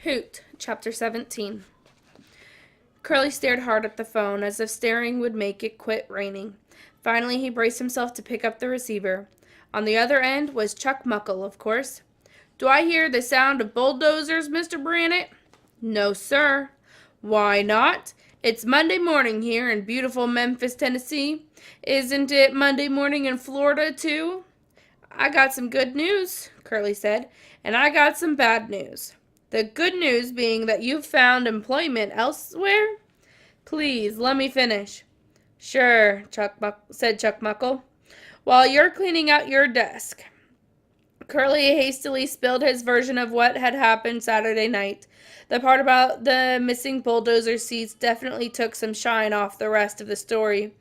Hoot Chapter 17. Curly stared hard at the phone, as if staring would make it quit raining. Finally, he braced himself to pick up the receiver. On the other end was Chuck Muckle, of course. "Do I hear the sound of bulldozers, Mr. Brannett?" "No, sir." "Why not? It's Monday morning here in beautiful Memphis, Tennessee. Isn't it Monday morning in Florida, too?" "I got some good news," Curly said, "and I got some bad news. The good news being that you've found employment elsewhere." "Please, let me finish." "Sure," said Chuck Muckle. "While you're cleaning out your desk." Curly hastily spilled his version of what had happened Saturday night. The part about the missing bulldozer seats definitely took some shine off the rest of the story.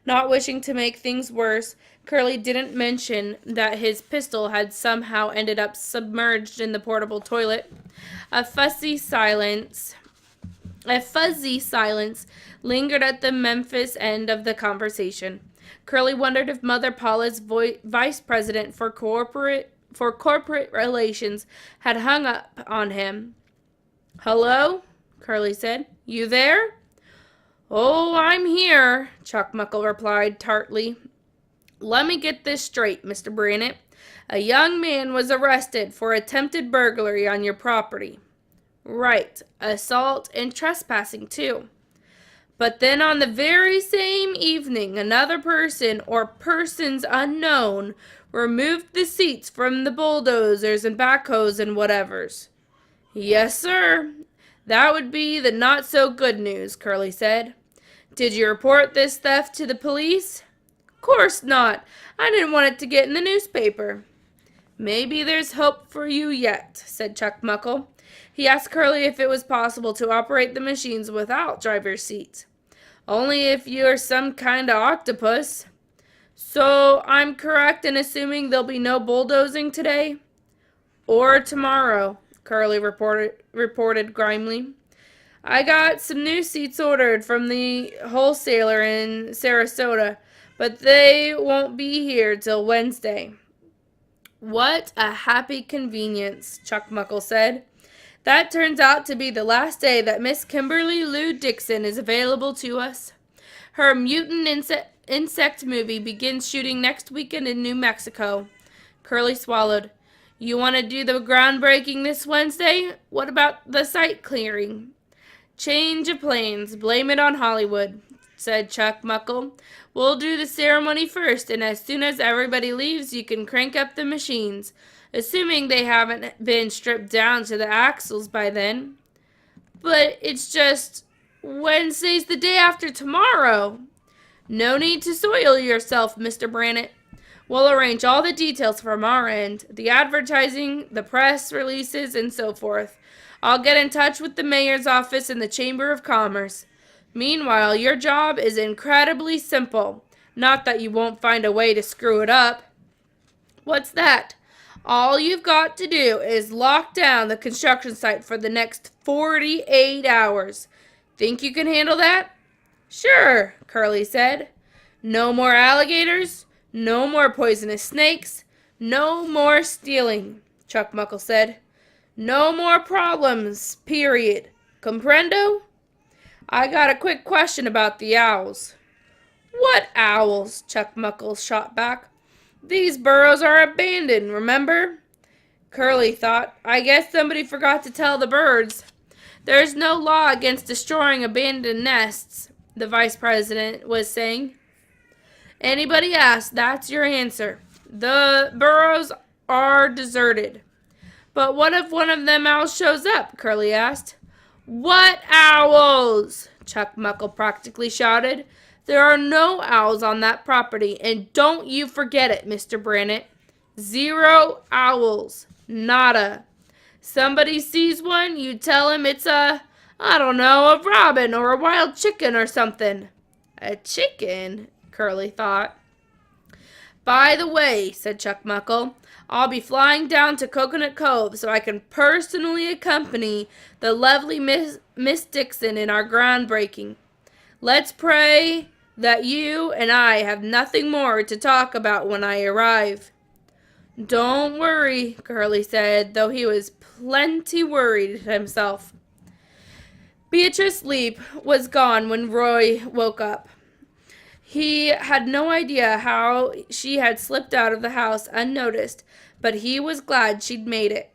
Not wishing to make things worse, Curly didn't mention that his pistol had somehow ended up submerged in the portable toilet. A fuzzy silence lingered at the Memphis end of the conversation. Curly wondered if Mother Paula's vice president for corporate relations had hung up on him. "Hello?" Curly said. "You there?" "Oh, I'm here," Chuck Muckle replied tartly. "Let me get this straight, Mr. Brannett. A young man was arrested for attempted burglary on your property." "Right. Assault and trespassing, too." "But then on the very same evening, another person, or persons unknown, removed the seats from the bulldozers and backhoes and whatevers." "Yes, sir. That would be the not-so-good news," Curly said. "Did you report this theft to the police?" "Course not. I didn't want it to get in the newspaper." "Maybe there's hope for you yet," said Chuck Muckle. He asked Curly if it was possible to operate the machines without driver's seats. "Only if you're some kind of octopus." "So I'm correct in assuming there'll be no bulldozing today?" "Or tomorrow," Curly reported grimly. "I got some new seats ordered from the wholesaler in Sarasota, but they won't be here till Wednesday." "What a happy convenience," Chuck Muckle said. "That turns out to be the last day that Miss Kimberly Lou Dixon is available to us. Her mutant insect movie begins shooting next weekend in New Mexico." Curly swallowed. "You want to do the groundbreaking this Wednesday? What about the site clearing?" "Change of plans. Blame it on Hollywood," said Chuck Muckle. "We'll do the ceremony first, and as soon as everybody leaves, you can crank up the machines, assuming they haven't been stripped down to the axles by then." "But it's just Wednesday's the day after tomorrow." "No need to soil yourself, Mr. Brannett. We'll arrange all the details from our end, the advertising, the press releases, and so forth. I'll get in touch with the mayor's office and the Chamber of Commerce. Meanwhile, your job is incredibly simple. Not that you won't find a way to screw it up." "What's that?" "All you've got to do is lock down the construction site for the next 48 hours. Think you can handle that?" "Sure," Curly said. "No more alligators. No more poisonous snakes. No more stealing," Chuck Muckle said. "No more problems, period. Comprendo?" "I got a quick question about the owls." "What owls?" Chuck Muckle shot back. "These burrows are abandoned, remember?" Curly thought, "I guess somebody forgot to tell the birds." "There's no law against destroying abandoned nests," the vice president was saying. "Anybody asks, that's your answer. The burrows are deserted." "But what if one of them owls shows up?" Curly asked. "What owls?" Chuck Muckle practically shouted. "There are no owls on that property, and don't you forget it, Mr. Brannett. 0 owls. Nada. Somebody sees one, you tell him it's a robin or a wild chicken or something." "A chicken?" Curly thought. "By the way," said Chuck Muckle, "I'll be flying down to Coconut Cove so I can personally accompany the lovely Miss Dixon in our groundbreaking. Let's pray that you and I have nothing more to talk about when I arrive." Don't worry, Curly said, though he was plenty worried himself. Beatrice Leap was gone when Roy woke up. He had no idea how she had slipped out of the house unnoticed, but he was glad she'd made it.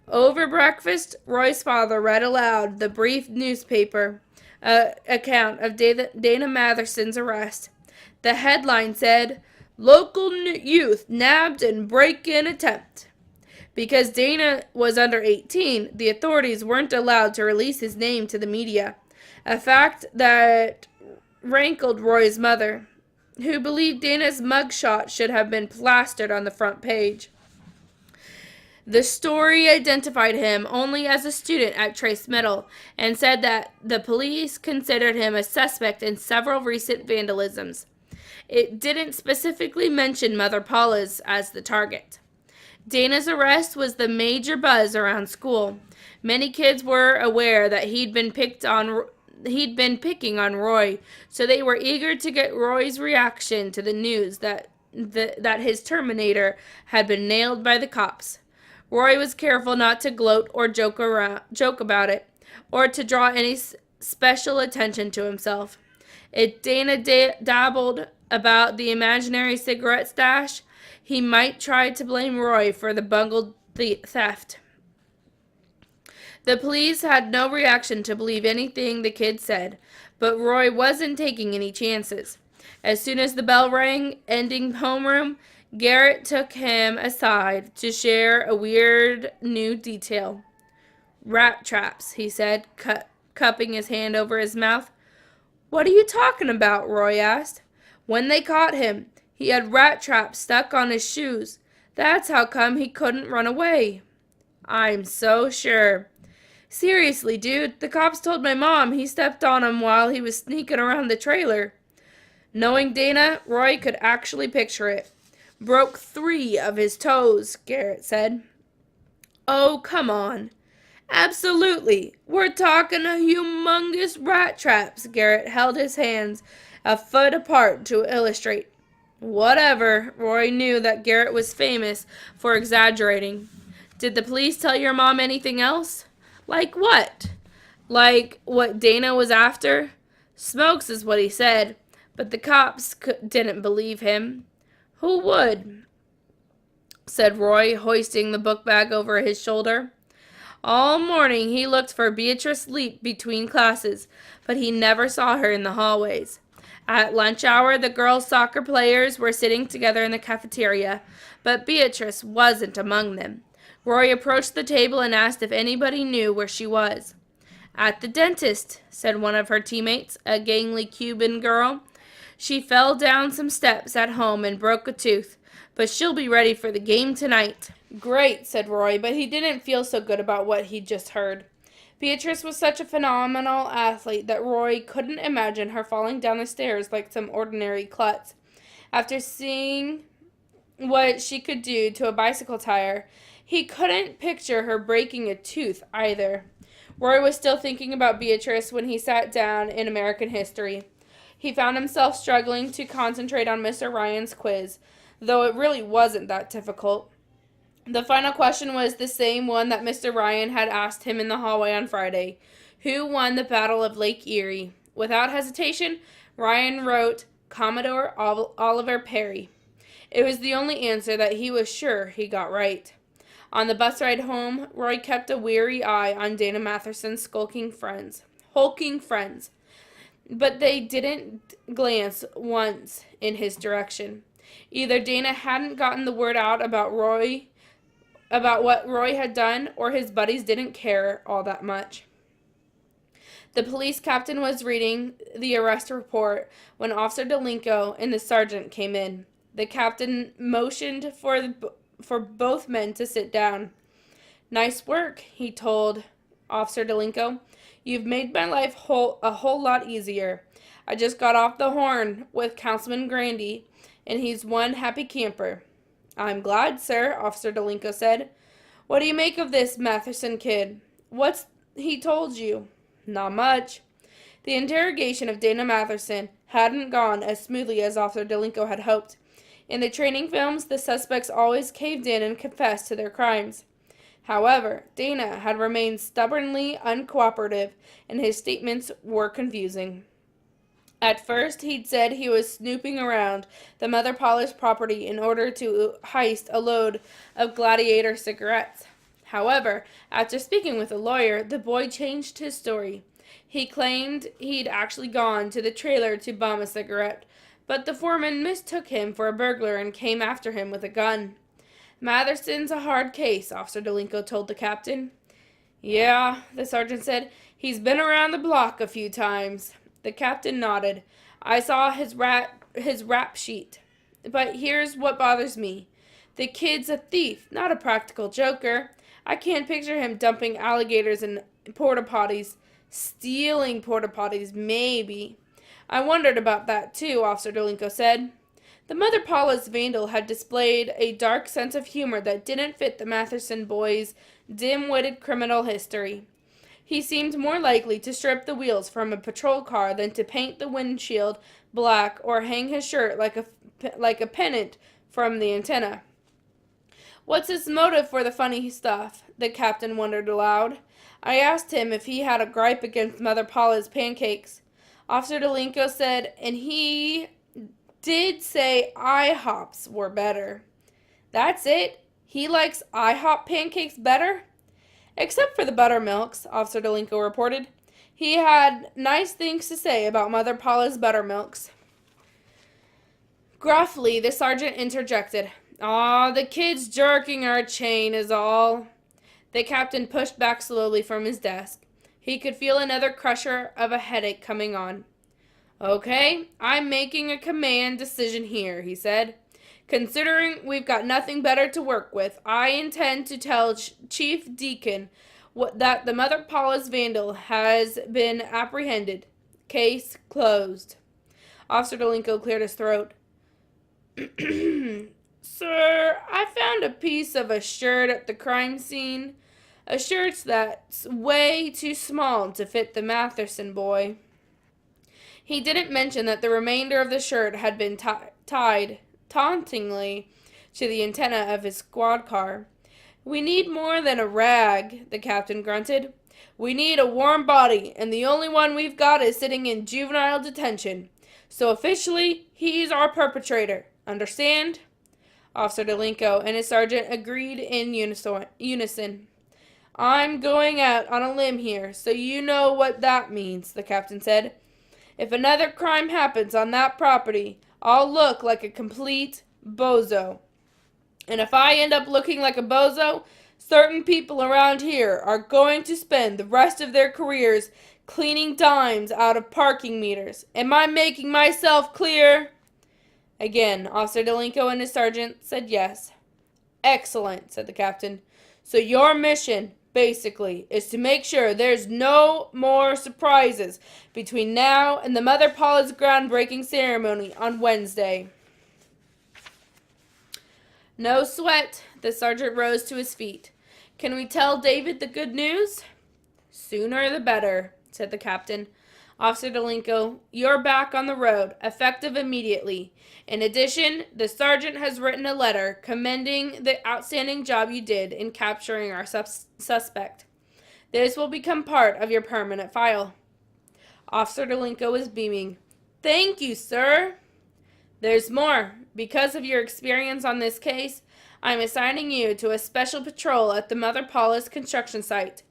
Over breakfast, Roy's father read aloud the brief newspaper account of Dana Matherson's arrest. The headline said, "Local youth nabbed in break-in attempt." Because Dana was under 18, the authorities weren't allowed to release his name to the media, a fact that rankled Roy's mother, who believed Dana's mugshot should have been plastered on the front page. The story identified him only as a student at Trace Middle and said that the police considered him a suspect in several recent vandalisms. It didn't specifically mention Mother Paula's as the target. Dana's arrest was the major buzz around school. Many kids were aware that he'd been picking on Roy, so they were eager to get Roy's reaction to the news that his Terminator had been nailed by the cops. Roy was careful not to gloat or joke about it, or to draw any special attention to himself. If Dana dabbled about the imaginary cigarette stash, he might try to blame Roy for the bungled theft. The police had no reaction to believe anything the kid said, but Roy wasn't taking any chances. As soon as the bell rang, ending homeroom, Garrett took him aside to share a weird new detail. "Rat traps," he said, cupping his hand over his mouth. "What are you talking about?" Roy asked. "When they caught him, he had rat traps stuck on his shoes. That's how come he couldn't run away." "I'm so sure." "Seriously, dude, the cops told my mom he stepped on him while he was sneaking around the trailer." Knowing Dana, Roy could actually picture it. "Broke 3 of his toes," Garrett said. "Oh, come on." "Absolutely. We're talking a humongous rat traps." Garrett held his hands a foot apart to illustrate. Whatever. Roy knew that Garrett was famous for exaggerating. "Did the police tell your mom anything else?" "Like what?" "Like what Dana was after?" "Smokes is what he said, but the cops didn't believe him." "Who would?" said Roy, hoisting the book bag over his shoulder. All morning he looked for Beatrice Leap between classes, but he never saw her in the hallways. At lunch hour, the girls' soccer players were sitting together in the cafeteria, but Beatrice wasn't among them. Roy approached the table and asked if anybody knew where she was. "At the dentist," said one of her teammates, a gangly Cuban girl. "She fell down some steps at home and broke a tooth, but she'll be ready for the game tonight." "Great," said Roy, but he didn't feel so good about what he'd just heard. Beatrice was such a phenomenal athlete that Roy couldn't imagine her falling down the stairs like some ordinary klutz. After seeing what she could do to a bicycle tire, he couldn't picture her breaking a tooth either. Roy was still thinking about Beatrice when he sat down in American history. He found himself struggling to concentrate on Mr. Ryan's quiz, though it really wasn't that difficult. The final question was the same one that Mr. Ryan had asked him in the hallway on Friday. Who won the Battle of Lake Erie? Without hesitation, Ryan wrote Commodore Oliver Perry. It was the only answer that he was sure he got right. On the bus ride home, Roy kept a weary eye on Dana Matherson's hulking friends. But they didn't glance once in his direction. Either Dana hadn't gotten the word out about what Roy had done, or his buddies didn't care all that much. The police captain was reading the arrest report when Officer Delinko and the sergeant came in. The captain motioned for both men to sit down. "Nice work," he told Officer Delinko. "You've made my life a whole lot easier. I just got off the horn with Councilman Grandy, and he's one happy camper." "I'm glad, sir," Officer Delinko said. "What do you make of this Matherson kid? What's he told you?" "Not much." The interrogation of Dana Matherson hadn't gone as smoothly as Officer Delinko had hoped. In the training films, the suspects always caved in and confessed to their crimes. However, Dana had remained stubbornly uncooperative, and his statements were confusing. At first, he'd said he was snooping around the Mother Paula's property in order to heist a load of Gladiator cigarettes. However, after speaking with a lawyer, the boy changed his story. He claimed he'd actually gone to the trailer to bum a cigarette, but the foreman mistook him for a burglar and came after him with a gun. Matherson's a hard case, Officer Delinko told the captain. Yeah, the sergeant said. He's been around the block a few times. The captain nodded. I saw his rap sheet. But here's what bothers me. The kid's a thief, not a practical joker. I can't picture him dumping alligators in porta potties. Stealing porta potties, maybe. I wondered about that too, Officer Delinko said. The Mother Paula's vandal had displayed a dark sense of humor that didn't fit the Matheson boy's dim-witted criminal history. He seemed more likely to strip the wheels from a patrol car than to paint the windshield black or hang his shirt like a pennant from the antenna. What's his motive for the funny stuff? The captain wondered aloud. I asked him if he had a gripe against Mother Paula's pancakes. Officer Delinko said, and he did say IHOPs were better. That's it? He likes IHOP pancakes better? Except for the buttermilks, Officer Delinko reported. He had nice things to say about Mother Paula's buttermilks. Gruffly, the sergeant interjected. Aw, the kid's jerking our chain is all. The captain pushed back slowly from his desk. He could feel another crusher of a headache coming on. Okay, I'm making a command decision here, he said. Considering we've got nothing better to work with, I intend to tell Chief Deacon that the Mother Paula's vandal has been apprehended. Case closed. Officer Delinko cleared his throat. Sir, I found a piece of a shirt at the crime scene. A shirt that's way too small to fit the Matheson boy. He didn't mention that the remainder of the shirt had been tied tauntingly to the antenna of his squad car. We need more than a rag, the captain grunted. We need a warm body, and the only one we've got is sitting in juvenile detention. So officially, he's our perpetrator. Understand? Officer Delinko and his sergeant agreed in unison. I'm going out on a limb here, so you know what that means, the captain said. If another crime happens on that property, I'll look like a complete bozo. And if I end up looking like a bozo, certain people around here are going to spend the rest of their careers cleaning dimes out of parking meters. Am I making myself clear? Again, Officer Delinko and his sergeant said yes. Excellent, said the captain. So your mission, basically, is to make sure there's no more surprises between now and the Mother Paula's groundbreaking ceremony on Wednesday. No sweat. The sergeant rose to his feet. Can we tell David the good news? Sooner the better, said the captain. Officer Delinko, you're back on the road, effective immediately. In addition, the sergeant has written a letter commending the outstanding job you did in capturing our suspect. This will become part of your permanent file. Officer Delinko was beaming. Thank you, sir. There's more. Because of your experience on this case, I'm assigning you to a special patrol at the Mother Paula's construction site.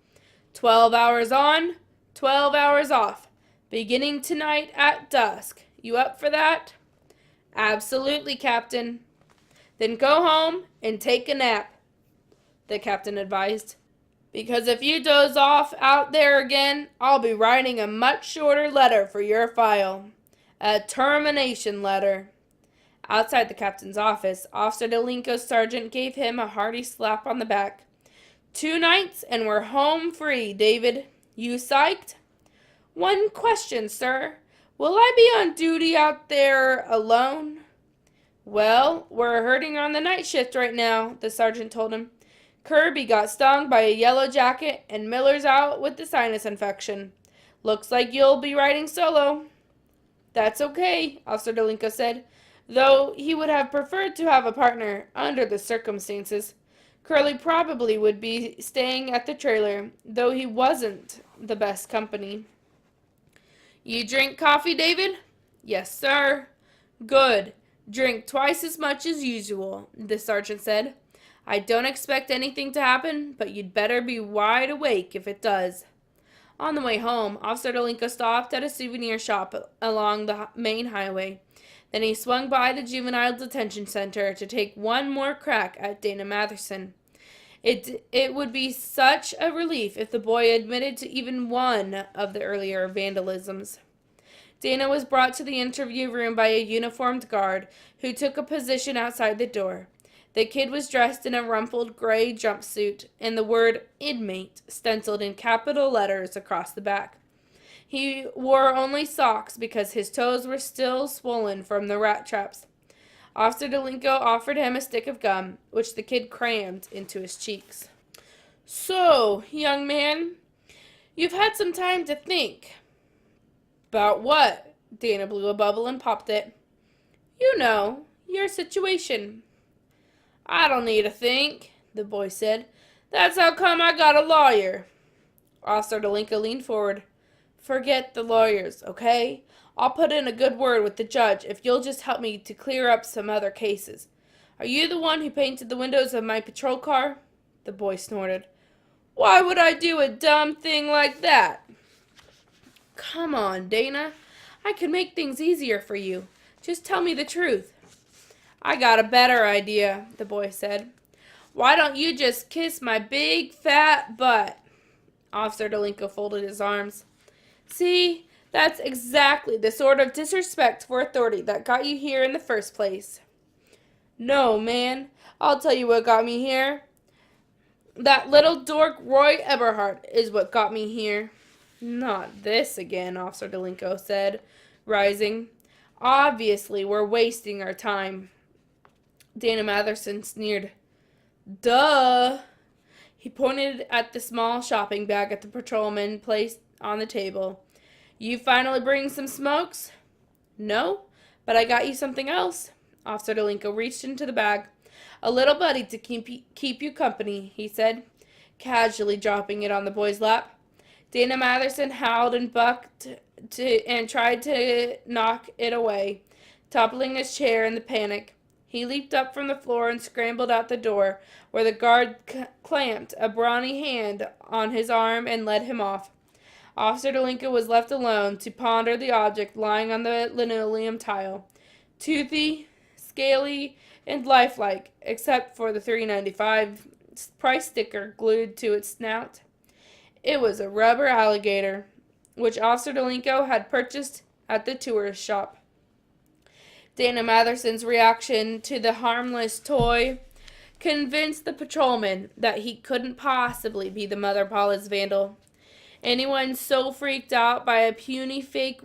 12 hours on, 12 hours off, beginning tonight at dusk. You up for that? Absolutely, Captain. Then go home and take a nap, the captain advised. Because if you doze off out there again, I'll be writing a much shorter letter for your file. A termination letter. Outside the captain's office, Officer Delinko's sergeant gave him a hearty slap on the back. 2 nights and we're home free, David. You psyched? One question, sir. Will I be on duty out there alone? Well, we're hurting on the night shift right now, the sergeant told him. Kirby got stung by a yellow jacket and Miller's out with the sinus infection. Looks like you'll be riding solo. That's okay, Officer Delinko said. though he would have preferred to have a partner under the circumstances. Curly probably would be staying at the trailer, though he wasn't the best company. You drink coffee, David? Yes, sir. Good. Drink twice as much as usual, the sergeant said. I don't expect anything to happen, but you'd better be wide awake if it does. On the way home, Officer Dolinka stopped at a souvenir shop along the main highway. Then he swung by the juvenile detention center to take one more crack at Dana Matherson. It would be such a relief if the boy admitted to even one of the earlier vandalisms. Dana was brought to the interview room by a uniformed guard who took a position outside the door. The kid was dressed in a rumpled gray jumpsuit and the word inmate stenciled in capital letters across the back. He wore only socks because his toes were still swollen from the rat traps. Officer Delinko offered him a stick of gum, which the kid crammed into his cheeks. So, young man, you've had some time to think. About what? Dana blew a bubble and popped it. You know, your situation. I don't need to think, the boy said. That's how come I got a lawyer. Officer Delinko leaned forward. Forget the lawyers, okay? I'll put in a good word with the judge if you'll just help me to clear up some other cases. Are you the one who painted the windows of my patrol car? The boy snorted. Why would I do a dumb thing like that? Come on, Dana. I can make things easier for you. Just tell me the truth. I got a better idea, the boy said. Why don't you just kiss my big fat butt? Officer Delinko folded his arms. See, that's exactly the sort of disrespect for authority that got you here in the first place. No, man. I'll tell you what got me here. That little dork Roy Eberhardt is what got me here. Not this again, Officer Delinko said, rising. Obviously, we're wasting our time. Dana Matherson sneered. Duh. He pointed at the small shopping bag at the patrolman placed on the table. You finally bring some smokes? No, but I got you something else. Officer Delinko reached into the bag. A little buddy to keep you company, he said, casually dropping it on the boy's lap. Dana Matherson howled and bucked and tried to knock it away, toppling his chair in the panic. He leaped up from the floor and scrambled out the door, where the guard clamped a brawny hand on his arm and led him off. Officer Delinko was left alone to ponder the object lying on the linoleum tile, toothy, scaly, and lifelike, except for the $3.95 price sticker glued to its snout. It was a rubber alligator, which Officer Delinko had purchased at the tourist shop. Dana Matherson's reaction to the harmless toy convinced the patrolman that he couldn't possibly be the Mother Paula's vandal. Anyone so freaked out by a puny fake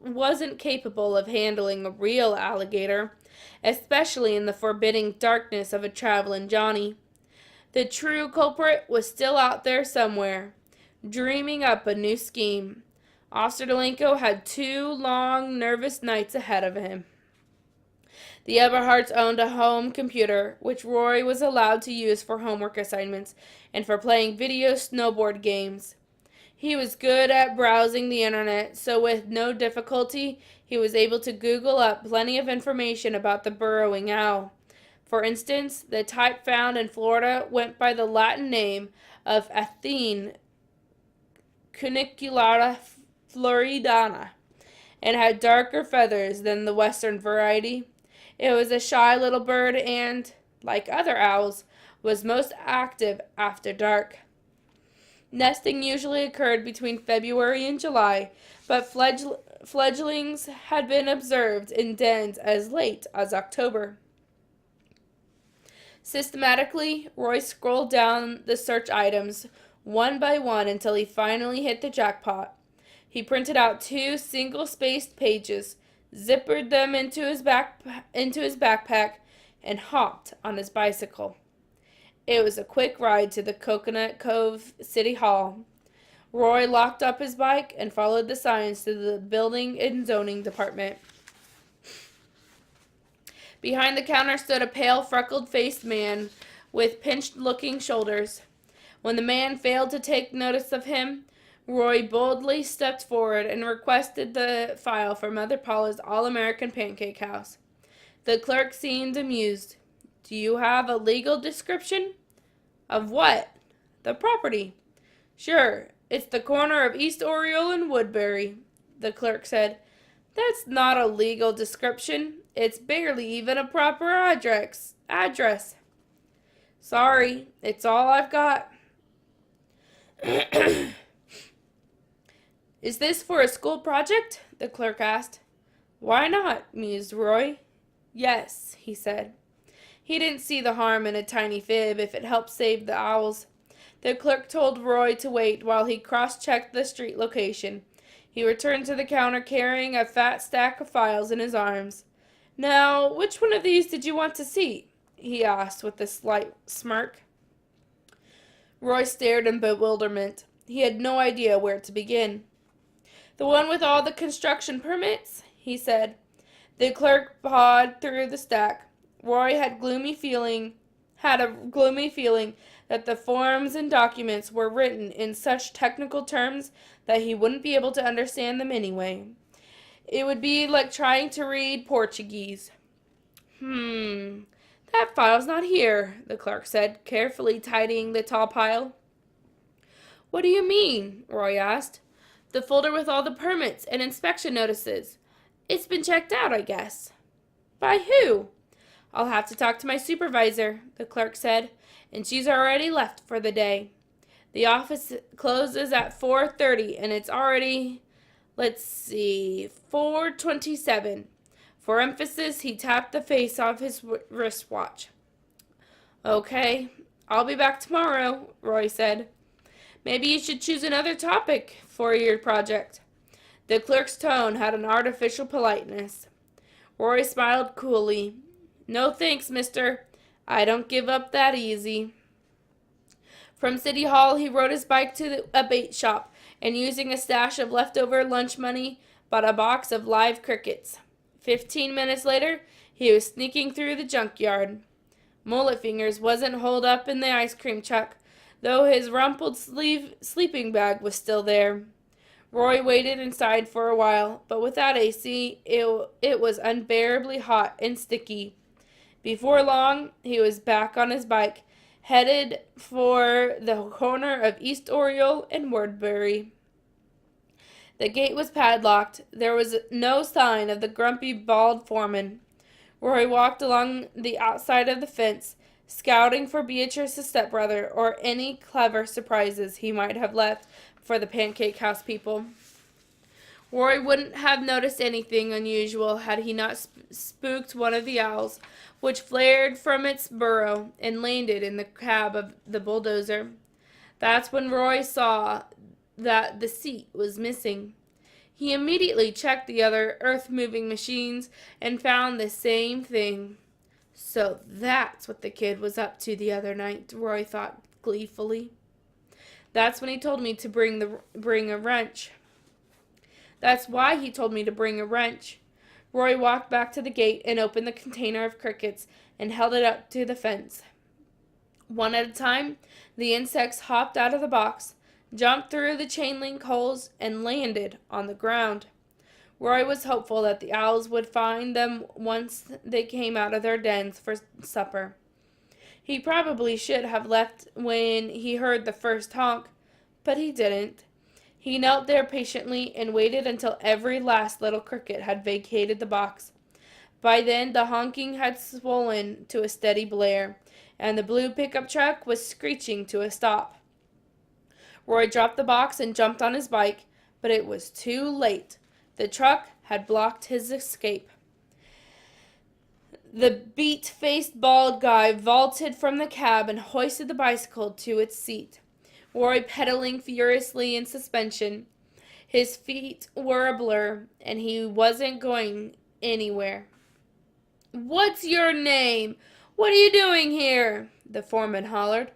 wasn't capable of handling a real alligator, especially in the forbidding darkness of a traveling Johnny. The true culprit was still out there somewhere, dreaming up a new scheme. Officer Delinko had 2 long, nervous nights ahead of him. The Eberhards owned a home computer, which Roy was allowed to use for homework assignments and for playing video snowboard games. He was good at browsing the internet, so with no difficulty, he was able to Google up plenty of information about the burrowing owl. For instance, the type found in Florida went by the Latin name of Athene cuniculata floridana and had darker feathers than the western variety. It was a shy little bird and, like other owls, was most active after dark. Nesting usually occurred between February and July, but fledglings had been observed in dens as late as October. Systematically, Roy scrolled down the search items one by one until he finally hit the jackpot. He printed out 2 single-spaced pages, zippered them into his backpack, and hopped on his bicycle. It was a quick ride to the Coconut Cove City Hall. Roy locked up his bike and followed the signs to the Building and Zoning Department. Behind the counter stood a pale, freckled-faced man with pinched-looking shoulders. When the man failed to take notice of him, Roy boldly stepped forward and requested the file for Mother Paula's All-American Pancake House. The clerk seemed amused. "Do you have a legal description?" "Of what?" "The property." "Sure. It's the corner of East Oriole and Woodbury," the clerk said. "That's not a legal description. It's barely even a proper address. Sorry, it's all I've got." "Is this for a school project?" the clerk asked. "Why not?" mused Roy. "Yes," he said. He didn't see the harm in a tiny fib if it helped save the owls. The clerk told Roy to wait while he cross-checked the street location. He returned to the counter carrying a fat stack of files in his arms. "Now, which one of these did you want to see?" he asked with a slight smirk. Roy stared in bewilderment. He had no idea where to begin. "The one with all the construction permits?" he said. The clerk pawed through the stack. Roy had a gloomy feeling that the forms and documents were written in such technical terms that he wouldn't be able to understand them anyway. It would be like trying to read Portuguese. That file's not here," the clerk said, carefully tidying the tall pile. "What do you mean?" Roy asked. "The folder with all the permits and inspection notices. It's been checked out, I guess." "By who?" "I'll have to talk to my supervisor," the clerk said, "and she's already left for the day. The office closes at 4:30, and it's already, 4:27. For emphasis, he tapped the face off his wristwatch. "Okay, I'll be back tomorrow," Roy said. "Maybe you should choose another topic for your project." The clerk's tone had an artificial politeness. Roy smiled coolly. "No thanks, mister. I don't give up that easy." From City Hall, he rode his bike to a bait shop, and using a stash of leftover lunch money, bought a box of live crickets. 15 minutes later, he was sneaking through the junkyard. Mullet Fingers wasn't holed up in the ice cream truck, though his rumpled sleeping bag was still there. Roy waited inside for a while, but without AC, it was unbearably hot and sticky. Before long, he was back on his bike, headed for the corner of East Oriole and Woodbury. The gate was padlocked. There was no sign of the grumpy, bald foreman. Roy walked along the outside of the fence, scouting for Beatrice's stepbrother or any clever surprises he might have left for the Pancake House people. Roy wouldn't have noticed anything unusual had he not spooked one of the owls, which flared from its burrow and landed in the cab of the bulldozer. That's when Roy saw that the seat was missing. He immediately checked the other earth-moving machines and found the same thing. "So that's what the kid was up to the other night," Roy thought gleefully. "That's when he told me to bring a wrench. That's why he told me to bring a wrench." Roy walked back to the gate and opened the container of crickets and held it up to the fence. One at a time, the insects hopped out of the box, jumped through the chain link holes, and landed on the ground. Roy was hopeful that the owls would find them once they came out of their dens for supper. He probably should have left when he heard the first honk, but he didn't. He knelt there patiently and waited until every last little cricket had vacated the box. By then, the honking had swollen to a steady blare, and the blue pickup truck was screeching to a stop. Roy dropped the box and jumped on his bike, but it was too late. The truck had blocked his escape. The beet-faced bald guy vaulted from the cab and hoisted the bicycle to its seat. Roy pedaling furiously in suspension. His feet were a blur, and he wasn't going anywhere. "What's your name? What are you doing here?" the foreman hollered.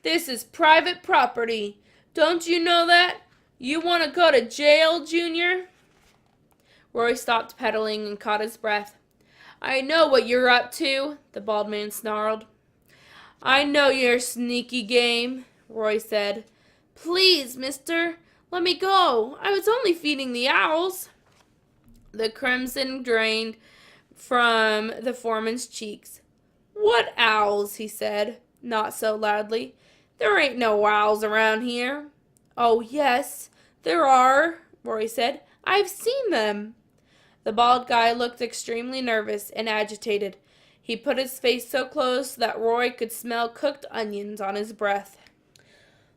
"This is private property. Don't you know that? You want to go to jail, Junior?" Roy stopped pedaling and caught his breath. I know what you're up to, the bald man snarled. I know your sneaky game, Roy said. Please, mister, let me go. I was only feeding the owls. The crimson drained from the foreman's cheeks. What owls? He said, not so loudly. There ain't no owls around here. Oh, yes, there are, Roy said. I've seen them. The bald guy looked extremely nervous and agitated. He put his face so close that Roy could smell cooked onions on his breath.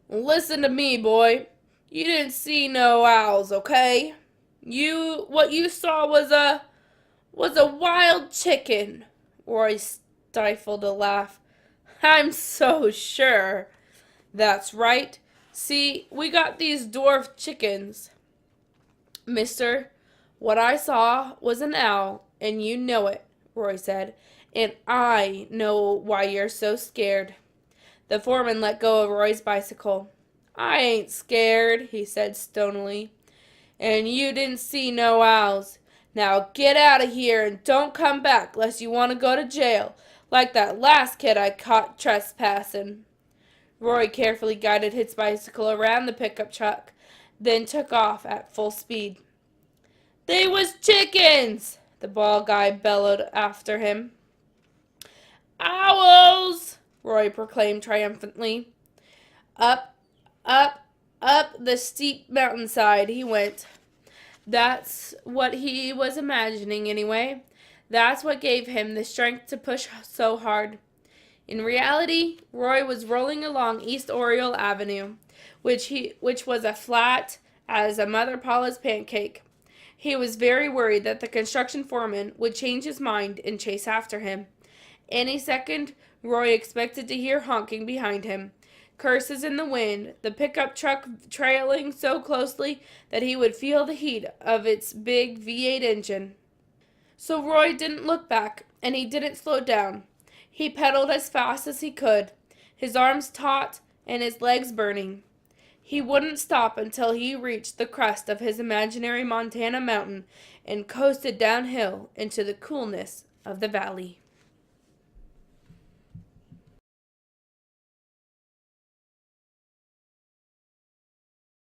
Listen to me, boy. You didn't see no owls, okay? What you saw was a wild chicken. Roy stifled a laugh. I'm so sure. That's right. See, we got these dwarf chickens. Mister, what I saw was an owl, and you know it, Roy said. And I know why you're so scared. The foreman let go of Roy's bicycle. I ain't scared, he said stonily. And you didn't see no owls. Now get out of here and don't come back lest you want to go to jail, like that last kid I caught trespassing. Roy carefully guided his bicycle around the pickup truck, then took off at full speed. They was chickens! The bald guy bellowed after him. Owls! Roy proclaimed triumphantly. Up, up, up the steep mountainside he went. That's what he was imagining anyway. That's what gave him the strength to push so hard. In reality, Roy was rolling along East Oriole Avenue, which was as flat as a Mother Paula's pancake. He was very worried that the construction foreman would change his mind and chase after him. Any second, Roy expected to hear honking behind him, curses in the wind, the pickup truck trailing so closely that he would feel the heat of its big V8 engine. So Roy didn't look back, and he didn't slow down. He pedaled as fast as he could, his arms taut and his legs burning. He wouldn't stop until he reached the crest of his imaginary Montana mountain and coasted downhill into the coolness of the valley.